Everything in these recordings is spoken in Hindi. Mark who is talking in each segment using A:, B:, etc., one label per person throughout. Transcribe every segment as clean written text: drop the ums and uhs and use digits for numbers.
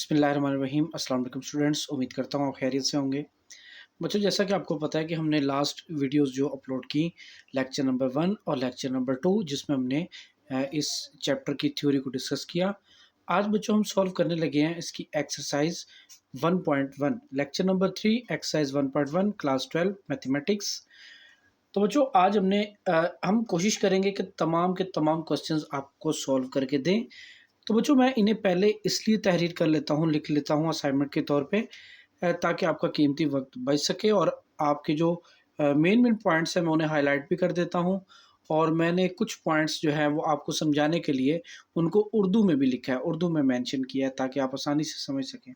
A: बिस्मिल्लाहिर्रहमानिर्रहीम। अस्सलाम वालेकुम स्टूडेंट्स, उम्मीद करता हूँ आप खैरियत से होंगे। बच्चों, जैसा कि आपको पता है कि हमने लास्ट वीडियोस जो अपलोड की लेक्चर नंबर 1 और लेक्चर नंबर 2, जिसमें हमने इस चैप्टर की थ्योरी को डिस्कस किया। आज बच्चों हम सॉल्व करने लगे हैं इसकी exercise 1.1, lecture number 3, exercise 1.1, class 12 mathematics. तो बच्चों आज हम कोशिश करेंगे कि तमाम के तमाम क्वेश्चंस आपको सॉल्व करके दें। तो बच्चों मैं इन्हें पहले इसलिए तहरीर कर लेता हूँ, लिख लेता हूँ असाइनमेंट के तौर पे, ताकि आपका कीमती वक्त बच सके और आपके जो मेन मेन पॉइंट्स हैं मैं उन्हें हाईलाइट भी कर देता हूँ। और मैंने कुछ पॉइंट्स जो हैं वो आपको समझाने के लिए उनको उर्दू में भी लिखा है, उर्दू में मेंशन किया है, ताकि आप आसानी से समझ सकें।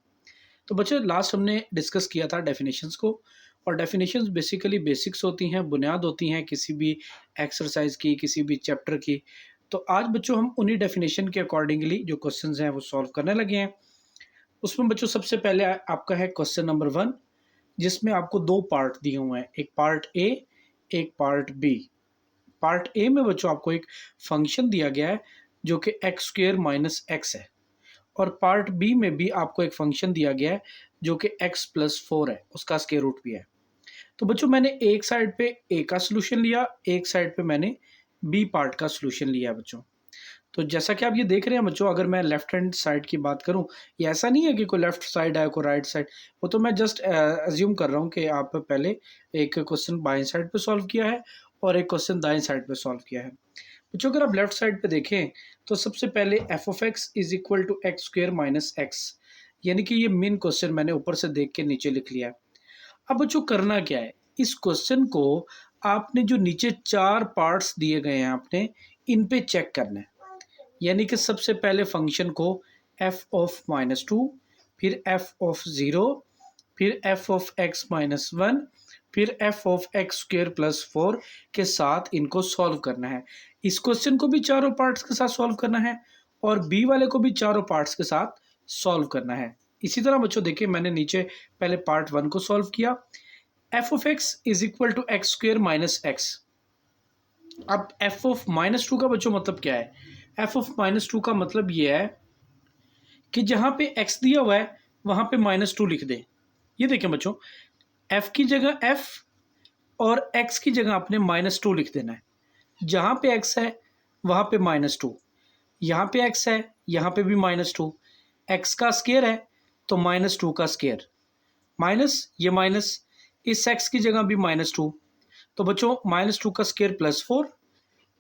A: तो बच्चों लास्ट हमने डिस्कस किया था डेफिनेशंस को, और डेफिनेशंस बेसिकली बेसिक्स होती हैं, बुनियाद होती हैं किसी भी एक्सरसाइज की, किसी भी चैप्टर की। तो आज बच्चों हम उन्हीं डेफिनेशन के अकॉर्डिंगली जो क्वेश्चंस हैं वो सॉल्व करने लगे हैं। उसमें बच्चों सबसे पहले आपका है क्वेश्चन नंबर 1, जिसमें आपको दो पार्ट दिए हुए हैं, एक पार्ट ए, एक पार्ट बी। पार्ट ए में बच्चों आपको एक फंक्शन दिया गया है जो कि एक्स स्क्वेयर माइनस एक्स है, और पार्ट बी में भी आपको एक फंक्शन दिया गया है जो कि x प्लस 4 है, उसका स्क्वायर रूट भी है। तो बच्चों मैंने एक साइड पे ए का सोल्यूशन लिया, एक साइड पे मैंने बी पार्ट का सोल्यूशन लिया है बच्चों। तो जैसा कि आप ये देख रहे हैं बच्चों, अगर मैं लेफ्ट हैंड साइड की बात करूं, ये ऐसा नहीं है कि कोई लेफ्ट साइड है कोई राइट साइड, वो तो मैं जस्ट अज्यूम कर रहा हूं कि आप पहले एक क्वेश्चन बाएं साइड पे सॉल्व किया है और एक क्वेश्चन दाएं साइड पे सॉल्व किया है। बच्चों अगर आप लेफ्ट साइड पे देखें तो सबसे पहले f of x is equal to x square minus x, यानी कि ये मेन क्वेश्चन मैंने ऊपर से देख के नीचे लिख लिया है। अब बच्चों करना क्या है, इस क्वेश्चन को आपने जो नीचे चार पार्ट्स दिए गए हैं आपने इन पे चेक करना है। यानी कि सबसे पहले फंक्शन को एफ ऑफ माइनस टू, फिर एफ ऑफ ज़ीरो, फिर F of X minus one, फिर F of X square plus 4 के साथ इनको सॉल्व करना है। इस क्वेश्चन को भी चारों पार्ट्स के साथ सॉल्व करना है और बी वाले को भी चारों पार्ट्स के साथ सॉल्व करना है। इसी तरह बच्चों देखिए, मैंने नीचे पहले पार्ट 1 को सॉल्व किया, f of x is equal to x square minus x. अब एफ ऑफ माइनस टू का बच्चों मतलब क्या है, एफ ऑफ माइनस टू का मतलब ये है कि जहां पे एक्स दिया हुआ है वहां पे माइनस टू लिख दें। ये देखें बच्चों, एफ की जगह एफ और एक्स की जगह आपने माइनस टू लिख देना है। जहां पे एक्स है वहां पे माइनस टू, यहाँ पे एक्स है यहाँ पे भी माइनस टू, एक्स का स्केयर है तो माइनस टू का स्केयर, माइनस ये माइनस, इस एक्स की जगह भी माइनस टू। तो बच्चों माइनस टू का square plus 4,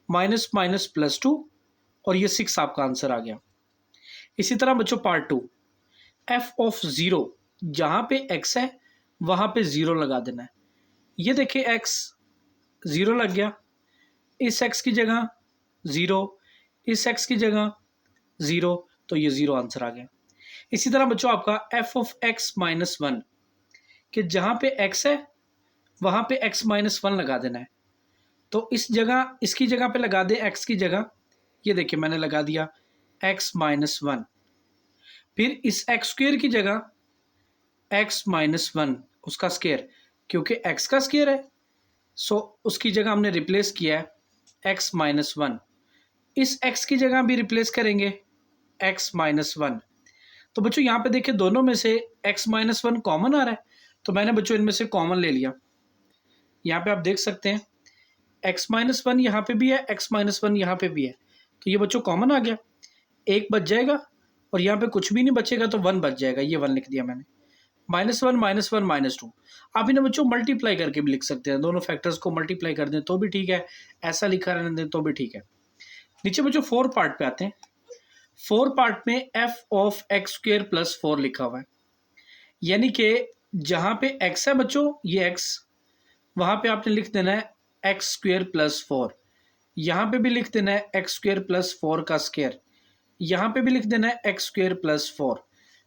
A: minus minus plus 2, और ये 6 आपका आंसर आ गया। इसी तरह बच्चों पार्ट 2, एफ ऑफ ज़ीरो, जहाँ पे एक्स है वहाँ पे ज़ीरो लगा देना है। ये देखिए एक्स, ज़ीरो लग गया, इस एक्स की जगह ज़ीरो, इस एक्स की जगह ज़ीरो, तो ये ज़ीरो आंसर आ गया। इसी तरह बच्चों आपका F of X minus one, कि जहाँ पे एक्स है वहाँ पे एक्स माइनस वन लगा देना है। तो इस जगह, इसकी जगह पे लगा दे एक्स की जगह, ये देखिए मैंने लगा दिया एक्स माइनस वन। फिर इस एक्स स्क्वेयर की जगह एक्स माइनस वन, उसका स्क्वेयर, क्योंकि एक्स का स्क्वेयर है सो उसकी जगह हमने रिप्लेस किया है एक्स माइनस वन। इस एक्स की जगह भी रिप्लेस करेंगे एक्स माइनस वन। तो बच्चों यहाँ पे देखिए दोनों में से एक्स माइनस वन कॉमन आ रहा है, तो मैंने बच्चों इनमें से कॉमन ले लिया। यहाँ पे आप देख सकते हैं एक्स माइनस वन यहाँ पे भी है, एक्स माइनस वन यहाँ पे भी है, तो ये बच्चों कॉमन आ गया, एक बच जाएगा और यहाँ पे कुछ भी नहीं बचेगा तो वन बच जाएगा, ये वन लिख दिया मैंने। माइनस वन माइनस टू, आप इन्हें बच्चों मल्टीप्लाई करके भी लिख सकते हैं, दोनों फैक्टर्स को मल्टीप्लाई कर दें तो भी ठीक है, ऐसा लिखा रहने दें तो भी ठीक है। नीचे बच्चों फोर पार्ट पे आते हैं। फोर पार्ट में F of X square plus 4 लिखा हुआ है, यानी कि जहाँ पे एक्स है बच्चों, ये एक्स, वहाँ पे आपने लिख देना है एक्स स्क्वेयर प्लस 4, यहाँ पे भी लिख देना है एक्स स्क्वेयर प्लस 4 का स्क्वेयर, यहाँ पे भी लिख देना है एक्स स्क्वेयर प्लस 4।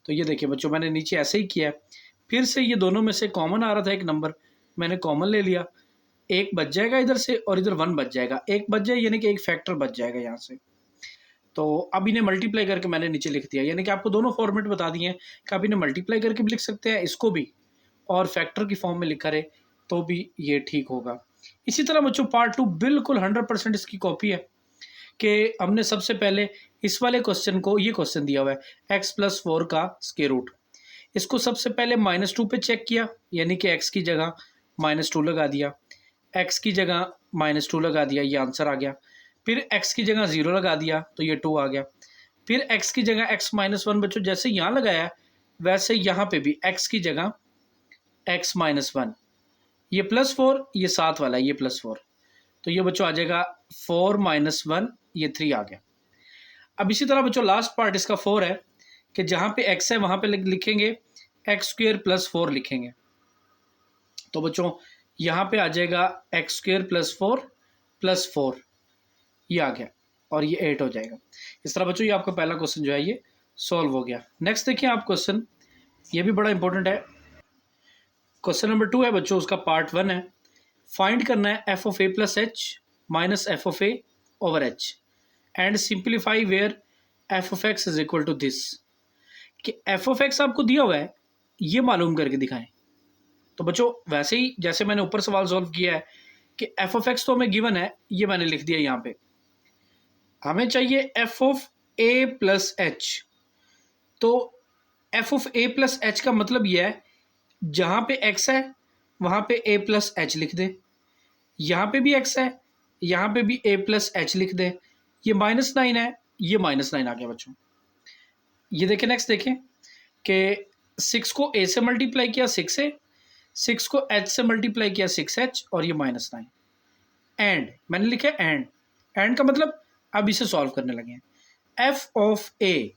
A: तो ये देखिए बच्चों मैंने नीचे ऐसे ही किया है। फिर से ये दोनों में से कॉमन आ रहा था एक नंबर, मैंने कॉमन ले लिया, एक बच जाएगा इधर से और इधर वन बच जाएगा, एक बच जाए यानी कि एक फैक्टर बच जाएगा यहाँ से। तो अब इन्हें मल्टीप्लाई करके मैंने नीचे लिख दिया, यानी कि आपको दोनों फॉर्मेट बता दिए हैं कि आप इन्हें मल्टीप्लाई करके भी लिख सकते हैं इसको भी, और फैक्टर की फॉर्म में लिखा रहे तो भी ये ठीक होगा। इसी तरह बच्चों पार्ट 2 बिल्कुल 100% इसकी कॉपी है, कि हमने सबसे पहले इस वाले क्वेश्चन को, ये क्वेश्चन दिया हुआ है x+4 का स्क्वायर रूट, इसको सबसे पहले -2 पे चेक किया, यानी कि x की जगह -2 लगा दिया, x की जगह -2 लगा दिया, ये आंसर आ गया। फिर x की जगह 0 लगा दिया तो ये 2 आ गया। फिर x की जगह x-1 बच्चों जैसे यहाँ लगाया वैसे यहाँ पे भी x की जगह x-1, ये +4, ये साथ वाला ये +4, तो ये बच्चों आ जाएगा 4 - 1, ये 3 आ गया। अब इसी तरह बच्चों लास्ट पार्ट इसका 4 है कि जहाँ पे x है वहाँ पे लिखेंगे x² + 4 लिखेंगे, तो बच्चों यहाँ पे आ जाएगा x² + 4 + 4, ये आ गया और ये 8 हो जाएगा। इस तरह बच्चों ये आपका पहला क्वेश्चन जो है ये सॉल्व हो गया। नेक्स्ट देखिए आप क्वेश्चन, ये भी बड़ा इंपॉर्टेंट है। क्वेश्चन नंबर 2 है बच्चों, उसका पार्ट 1 है। फाइंड करना है f(a + h - f(a/h) and simplify where f(x) = this, कि f(x) आपको दिया हुआ है, ये मालूम करके दिखाएं। तो बच्चों वैसे ही जैसे मैंने ऊपर सवाल सॉल्व किया है कि f(x) तो हमें गिवन है, ये मैंने लिख दिया यहाँ पे। हमें चाहिए f(a + h), तो f(a + h) का मतलब ये है जहाँ पे x है वहाँ पे a + h लिख दें, यहाँ पे भी x है यहाँ पे भी a + h लिख दें, ये -9 है, ये -9 आ गया बच्चों। ये देखें नेक्स्ट देखें कि 6 को a से मल्टीप्लाई किया 6a, 6 को h से मल्टीप्लाई किया 6h, और ये -9। एंड मैंने लिखा एंड का मतलब अब इसे सॉल्व करने लगे हैं। f(a)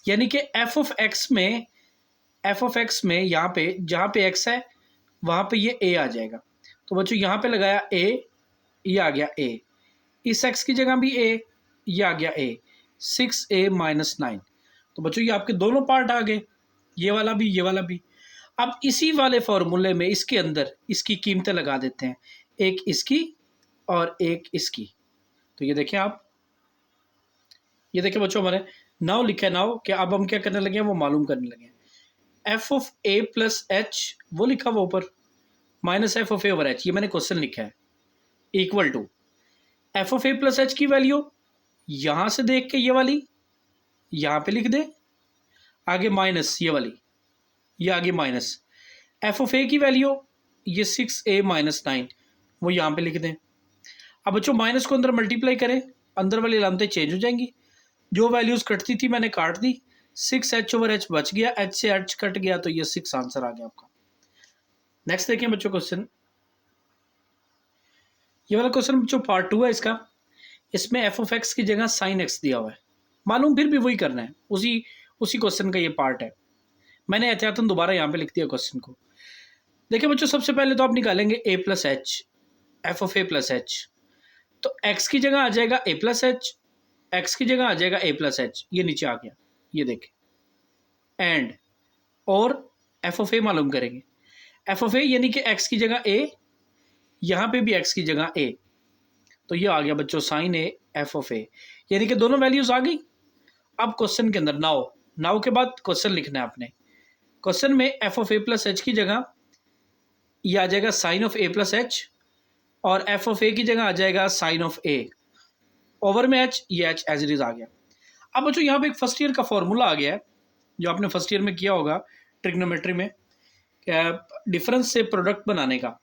A: यानी कि f(x) में यहाँ पे जहाँ पे x है वहाँ पे ये a आ जाएगा, तो बच्चों यहाँ पे लगाया a, ये आ गया a, इस x की जगह भी a, ये आ गया a, 6a - 9। तो बच्चों ये आपके दोनों पार्ट आ गए, ये वाला भी ये वाला भी। अब इसी वाले फॉर्मूले में इसके अंदर इसकी कीमतें लगा देते हैं, एक इसकी और एक इसकी। तो ये देखें आप, ये देखें बच्चों हमारे नाउ लिखा है, नाउ क्या अब हम क्या करने लगे हैं वो मालूम करने लगे हैं। f(a + h) वो लिखा हुआ ऊपर, -f(a/h), ये मैंने क्वेश्चन लिखा है, इक्वल टू f(a + h) की वैल्यू यहाँ से देख के ये वाली यहाँ पे लिख दे, आगे माइनस ये वाली, ये आगे माइनस f(a) की वैल्यू ये 6a - 9, वो यहाँ पे लिख दें। अब बच्चों माइनस को अंदर मल्टीप्लाई करें, अंदर वाली लामतें चेंज हो जाएंगी, जो वैल्यूज़ कटती थी मैंने काट दी, 6h/h बच गया, h से h कट गया, तो ये 6 आंसर आ गया आपका। नेक्स्ट देखें बच्चों क्वेश्चन, ये वाला क्वेश्चन बच्चों पार्ट 2 है इसका। इसमें f(x) की जगह sin x दिया हुआ है, मालूम फिर भी वही करना है, उसी क्वेश्चन का ये पार्ट है। मैंने एहतियातन दोबारा यहाँ पे लिख दिया क्वेश्चन को। देखिए बच्चों सबसे पहले तो आप निकालेंगे a + h, f(a + h), तो x की जगह आ जाएगा a + h, x की जगह आ जाएगा a + h, ये नीचे आ गया, ये देखें। एंड और f(a) मालूम करेंगे, f(a) यानी कि x की जगह a, यहाँ पे भी x की जगह a, तो ये आ गया बच्चों sin a f(a), यानी कि दोनों वैल्यूज आ गई। अब क्वेश्चन के अंदर नाउ के बाद क्वेश्चन लिखना है आपने। क्वेश्चन में f(a + h) की जगह ये आ जाएगा sin of a + h, और f(a) की जगह आ जाएगा sin of a, ओवर में h, ये h एज इट इज आ गया। अब बच्चों यहाँ पे एक फर्स्ट ईयर का फॉर्मूला आ गया है, जो आपने फर्स्ट ईयर में किया होगा ट्रिग्नोमेट्री में, डिफरेंस से प्रोडक्ट बनाने का,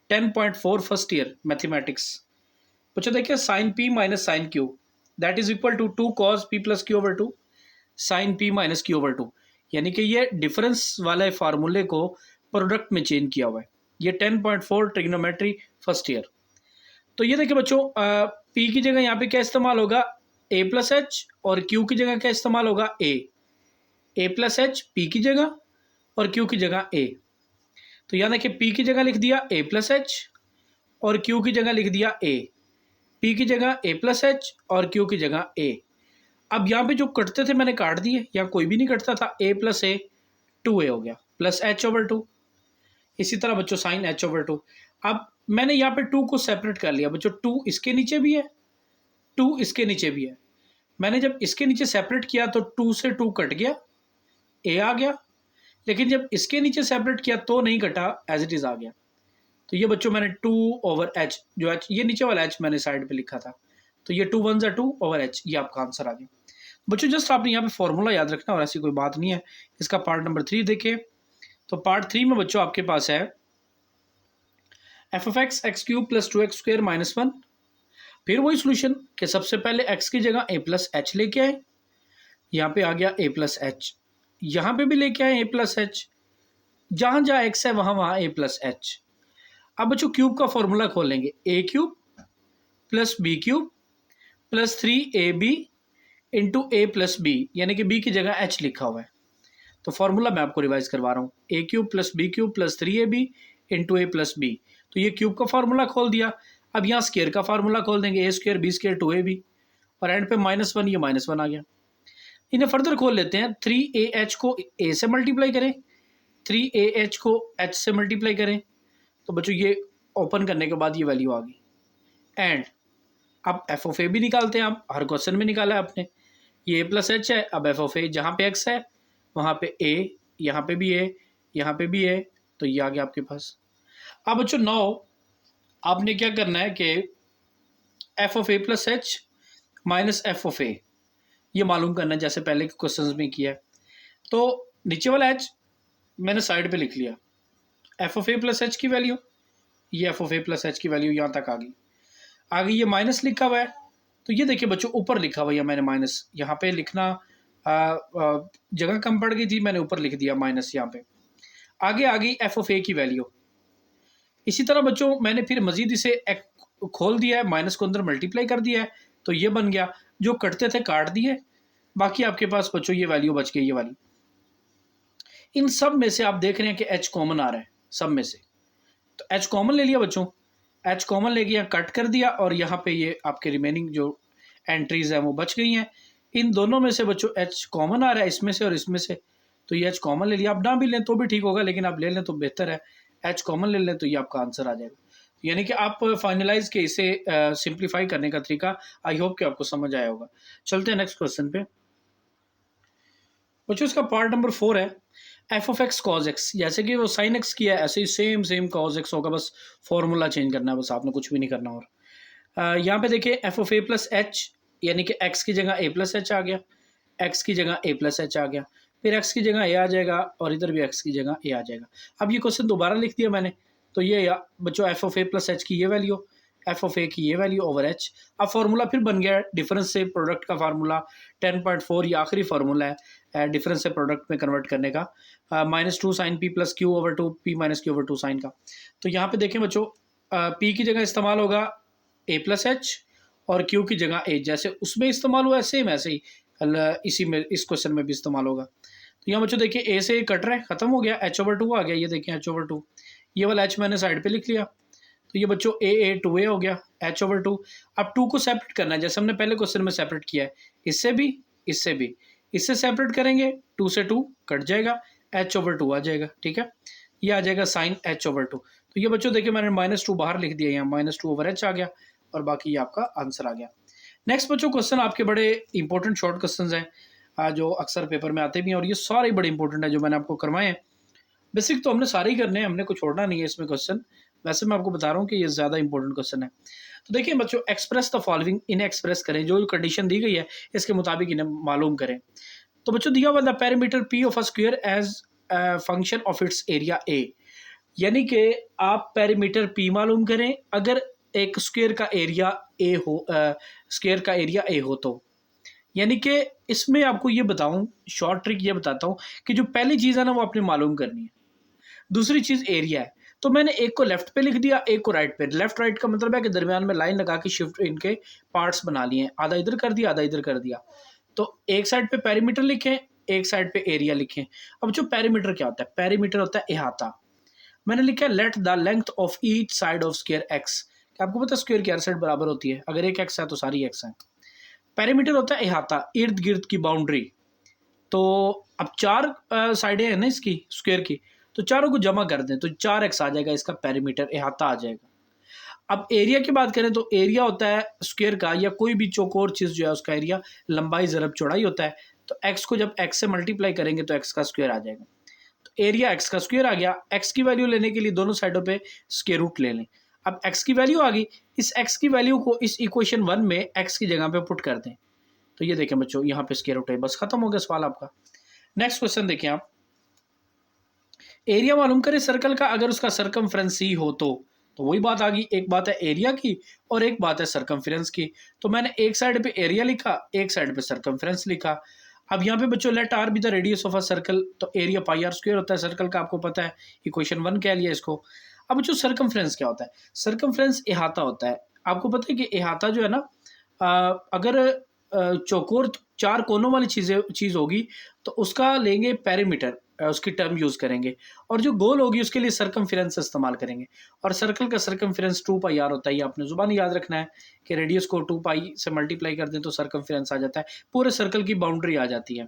A: 10.4 फर्स्ट ईयर मैथमेटिक्स। बच्चों देखिए sin p - sin q that is equal to 2 cos p + q/2 sin p - q/2, यानी कि ये डिफरेंस वाले फार्मूले को प्रोडक्ट में चेंज किया हुआ है। ये 10.4 ट्रिग्नोमेट्री फर्स्ट ईयर। तो ये देखिए बच्चों p की जगह यहाँ पे क्या इस्तेमाल होगा, a + h, और q की जगह क्या इस्तेमाल होगा, a + h p की जगह और q की जगह a। तो यहाँ देखिए p की जगह लिख दिया a + h, और q की जगह लिख दिया a, p की जगह a + h और q की जगह a। अब यहाँ पे जो कटते थे मैंने काट दिए, यहाँ कोई भी नहीं कटता था, a + a 2a हो गया, प्लस h/2। इसी तरह बच्चों sin h/2। अब मैंने यहाँ पे 2 को सेपरेट कर लिया बच्चों, 2 इसके नीचे भी है, 2 इसके नीचे भी है। मैंने जब इसके नीचे सेपरेट किया तो 2 से 2 कट गया, a आ गया, लेकिन जब इसके नीचे सेपरेट किया तो नहीं कटा, एज इट इज आ गया। तो ये बच्चों मैंने 2/h, जो h ये नीचे वाला h मैंने साइड पे लिखा था, तो ये 2 1 2 ओवर एच, ये आपका आंसर आ गया। बच्चों जस्ट आपने यहाँ पे फॉर्मूला याद रखना और ऐसी कोई बात नहीं है। इसका पार्ट नंबर 3 देखें, तो पार्ट 3 में बच्चों आपके पास है F of x x cube plus 2x² minus 1। फिर वही सोल्यूशन कि सबसे पहले x की जगह a प्लस एच लेके आए, यहाँ पे आ गया a प्लस एच, यहाँ पे भी लेके आए a प्लस एच, जहाँ जहाँ x है वहाँ वहाँ a प्लस एच। अब बच्चों क्यूब का फॉर्मूला खोल लेंगे, a cube plus b cube plus 3ab into a plus b, यानी कि b की जगह h लिखा हुआ है। तो फॉर्मूला मैं आपको रिवाइज करवा रहा हूँ, a cube plus b cube plus 3ab into a plus b. तो ये क्यूब का फार्मूला खोल दिया। अब यहाँ स्केयर का फार्मूला खोल देंगे, a square B square 2ab, और एंड पे -1, ये -1 आ गया। इन्हें फर्दर खोल लेते हैं, 3ah को a से मल्टीप्लाई करें, 3ah को h से मल्टीप्लाई करें, तो बच्चों ये ओपन करने के बाद ये वैल्यू आ गई। एंड अब एफ ऑफ ए भी निकालते हैं, आप हर क्वेश्चन में निकाला है आपने, ये a प्लस एच है। अब एफ ऑफ ए जहाँ पे x है वहाँ पे a, यहाँ पे भी a, यहाँ पे भी a, तो ये आ गया आपके पास। अब बच्चों नाउ आपने क्या करना है कि F of A plus H minus F of A ये मालूम करना है, जैसे पहले के क्वेश्चंस में किया है। तो नीचे वाला एच मैंने साइड पे लिख लिया, F of A plus H की वैल्यू, ये F of A plus H की वैल्यू यहाँ तक आ गई। आगे ये माइनस लिखा हुआ है, तो ये देखिए बच्चों ऊपर लिखा हुआ है, मैंने माइनस यहाँ पे लिखना जगह कम पड़ गई थी, मैंने ऊपर लिख दिया माइनस यहाँ पे। आगे आ गई एफ ऑफ ए की वैल्यू। इसी तरह बच्चों मैंने फिर मजीद इसे खोल दिया है, माइनस को अंदर मल्टीप्लाई कर दिया है, तो ये बन गया। जो कटते थे काट दिए, बाकी आपके पास बच्चों ये वैल्यू बच गई, ये वाली। इन सब में से आप देख रहे हैं कि एच कॉमन आ रहा है सब में से, तो एच कॉमन ले लिया बच्चों, एच कॉमन ले गया, कट कर दिया, और यहाँ पे ये आपके रिमेनिंग जो एंट्रीज हैं वो बच गई हैं। इन दोनों में से बच्चों एच कॉमन आ रहा है, इसमें से और इसमें से, तो ये एच कॉमन ले लिया। आप ना भी लें तो भी ठीक होगा, लेकिन आप ले लें तो बेहतर है, एच कॉमन ले लें तो ये आपका आंसर आ जाएगा। यानी कि आप फाइनलाइज के इसे सिंप्लीफाई करने का तरीका आई होप कि आपको समझ आया होगा। चलते हैं नेक्स्ट क्वेश्चन पे बच्चों। इसका पार्ट नंबर 4 है F of x cos x, जैसे कि वो साइन एक्स किया है ऐसे ही सेम सेम कॉज एक्स होगा, बस फॉर्मूला चेंज करना है, बस आपने कुछ भी नहीं करना। और यहाँ पे देखिए F of A plus H, यानी कि एक्स की जगह ए प्लस एच आ गया, एक्स की जगह ए प्लस एच आ गया, फिर एक्स की जगह ए आ जाएगा, और इधर भी एक्स की जगह ए आ जाएगा। अब ये क्वेश्चन दोबारा लिख दिया मैंने, तो ये बच्चों F of A plus H की ये वैल्यू, एफ ऑफ ए की ये वैल्यू ओवर एच। अब फार्मूला फिर बन गया डिफरेंस से प्रोडक्ट का फार्मूला 10.4, ये आखिरी फार्मूला है डिफरेंस से प्रोडक्ट में कन्वर्ट करने का, -2 sine p plus q over 2 p minus q over 2 sine का। तो यहाँ पे देखें बच्चों, पी की जगह इस्तेमाल होगा ए प्लस एच, और क्यू की जगह ए, जैसे उसमें इस्तेमाल हुआ है सेम ऐसे ही इसी में इस क्वेश्चन में भी इस्तेमाल होगा। तो यहाँ बच्चों देखिए ए से कट रहा है, खत्म हो गया, एच ओवर 2 आ गया, ये देखिए एच ओवर 2, ये वाला एच मैंने साइड पे लिख लिया, तो ये बच्चों ए 2a हो गया, एच ओवर 2। अब 2 को सेपरेट करना है, जैसे हमने पहले क्वेश्चन में सेपरेट किया है, इससे भी इससे भी, इससे सेपरेट करेंगे, 2 से 2 कट जाएगा, एच ओवर 2 आ जाएगा, ठीक है, ये आ जाएगा साइन एच ओवर 2। तो ये बच्चों देखिए मैंने -2 बाहर लिख दिया, यहाँ -2 ओवर एच आ गया, और बाकी ये आपका आंसर आ गया। नेक्स्ट बच्चों क्वेश्चन आपके बड़े इंपॉर्टेंट शॉर्ट क्वेश्चन हैं जो अक्सर पेपर में आते भी हैं, और ये सारे बड़े इंपॉर्टेंट है जो मैंने आपको करवाए हैं। बेसिक तो हमने सारे ही करने हैं, हमने कुछ छोड़ना नहीं है इसमें क्वेश्चन, वैसे मैं आपको बता रहा हूँ कि ये ज़्यादा इंपॉर्टेंट क्वेश्चन है। तो देखिए बच्चों, एक्सप्रेस द फॉलोइंग, इन्हें एक्सप्रेस करें, जो कंडीशन दी गई है इसके मुताबिक इन्हें मालूम करें। तो बच्चों दिया हुआ the perimeter p of a square as function of its area a, यानी कि आप पेरीमीटर पी मालूम करें अगर एक स्क्वायर का एरिया ए हो, स्क्वायर का एरिया ए हो तो। यानी कि इसमें आपको ये बताऊं, शॉर्ट ट्रिक ये बताता हूँ कि जो पहली चीज़ है ना वो आपने मालूम करनी है, दूसरी चीज़ एरिया है। तो मैंने एक को लेफ्ट पे लिख दिया, एक को राइट पे। लेफ्ट राइट का मतलब है कि दरमियान में लाइन लगा के शिफ्ट इनके पार्ट्स बना लिए, आधा इधर कर दिया आधा इधर कर दिया। तो एक साइड पे पेरीमीटर लिखें, एक साइड पे एरिया लिखें। अब जो पेरीमीटर क्या होता है, पेरीमीटर होता है इहाता। मैंने लिखा है let the length of each side of square x, आपको पता है स्क्वायर की हर साइड बराबर होती है, अगर एक एक्स है तो सारी एक्स है। पेरीमीटर होता है इहाता, इर्द गिर्द की बाउंड्री। तो अब 4 साइडें हैं ना इसकी स्क्वायर की, तो चारों को जमा कर दें तो 4x आ जाएगा, इसका पेरीमीटर इहाता आ जाएगा। अब एरिया की बात करें तो एरिया होता है स्क्वायर का या कोई भी चौकोर चीज़ जो है उसका एरिया लंबाई ज़रब चौड़ाई होता है। तो x को जब x से मल्टीप्लाई करेंगे तो x का स्क्वायर आ जाएगा। तो एरिया x का स्क्वायर आ गया। x की वैल्यू लेने के लिए दोनों साइडों पे स्क्वायर रूट ले लें। अब x की वैल्यू आ गई, इस x की वैल्यू को इस इक्वेशन 1 में x की जगह पे पुट कर दें, तो ये देखें बच्चों यहाँ पे स्क्वायर रूट है, बस खत्म हो गया सवाल आपका। नेक्स्ट क्वेश्चन देखें आप, एरिया मालूम करें सर्कल का अगर उसका सरकमफ्रेंस सी हो तो वही बात आ गई, एक बात है एरिया की और एक बात है सरकमफ्रेंस की। तो मैंने एक साइड पे एरिया लिखा, एक साइड पे सरकमफ्रेंस लिखा। अब यहाँ पे बच्चों let r be the radius of a circle, तो एरिया पाई आर स्क्वायर होता है सर्कल का, आपको पता है, इक्वेशन 1 कह लिया इसको। अब बच्चों सरकमफ्रेंस क्या होता है? सरकमफ्रेंस इहाता होता है। आपको पता है कि इहाता जो है ना, अगर चौकोर 4 कोनों वाली चीज़ होगी तो उसका लेंगे पेरीमीटर, उसकी टर्म यूज़ करेंगे, और जो गोल होगी उसके लिए सरकमफेरेंस इस्तेमाल करेंगे। और सर्कल का सरकमफेरेंस 2 पाई आर होता है, ये आपने ज़ुबानी याद रखना है कि रेडियस को 2 पाई से मल्टीप्लाई कर दें तो सरकमफेरेंस आ जाता है, पूरे सर्कल की बाउंड्री आ जाती है।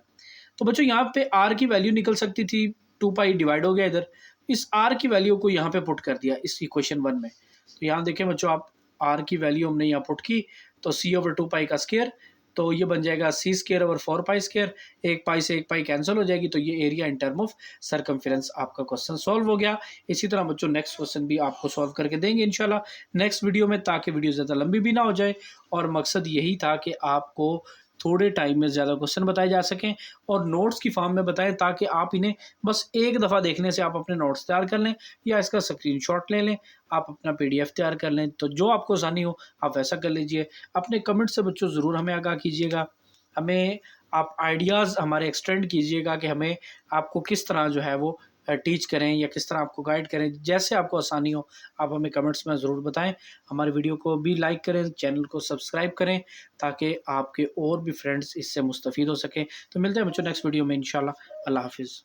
A: तो बच्चों यहाँ पे आर की वैल्यू निकल सकती थी, 2 पाई डिवाइड हो गया इधर, इस आर की वैल्यू को यहाँ पे पुट कर दिया इस इक्वेशन 1 में। तो यहाँ देखें बच्चों आप, आर की वैल्यू हमने यहाँ पुट की, तो सी ओवर 2 पाई का स्क्वायर, तो ये बन जाएगा सी स्क्वायर ओवर 4 पाई स्क्वायर, एक पाई से एक पाई कैंसिल हो जाएगी, तो ये area in term of circumference आपका क्वेश्चन सॉल्व हो गया। इसी तरह बच्चों नेक्स्ट क्वेश्चन भी आपको सॉल्व करके देंगे इंशाल्लाह नेक्स्ट वीडियो में, ताकि वीडियो ज़्यादा लंबी भी ना हो जाए, और मकसद यही था कि आपको थोड़े टाइम में ज़्यादा क्वेश्चन बताए जा सकें और नोट्स की फॉर्म में बताएं, ताकि आप इन्हें बस एक दफ़ा देखने से आप अपने नोट्स तैयार कर लें या इसका स्क्रीनशॉट ले लें, आप अपना PDF तैयार कर लें। तो जो आपको आसानी हो आप वैसा कर लीजिए। अपने कमेंट से बच्चों ज़रूर हमें आगाह कीजिएगा, हमें आप आइडियाज़ हमारे एक्सटेंड कीजिएगा कि हमें आपको किस तरह जो है वो टीच करें या किस तरह आपको गाइड करें, जैसे आपको आसानी हो आप हमें कमेंट्स में ज़रूर बताएं। हमारे वीडियो को भी लाइक करें, चैनल को सब्सक्राइब करें, ताकि आपके और भी फ्रेंड्स इससे मुस्तफ़ीद हो सकें। तो मिलते हैं बच्चों नेक्स्ट वीडियो में इंशाल्लाह। अल्लाह हाफिज़।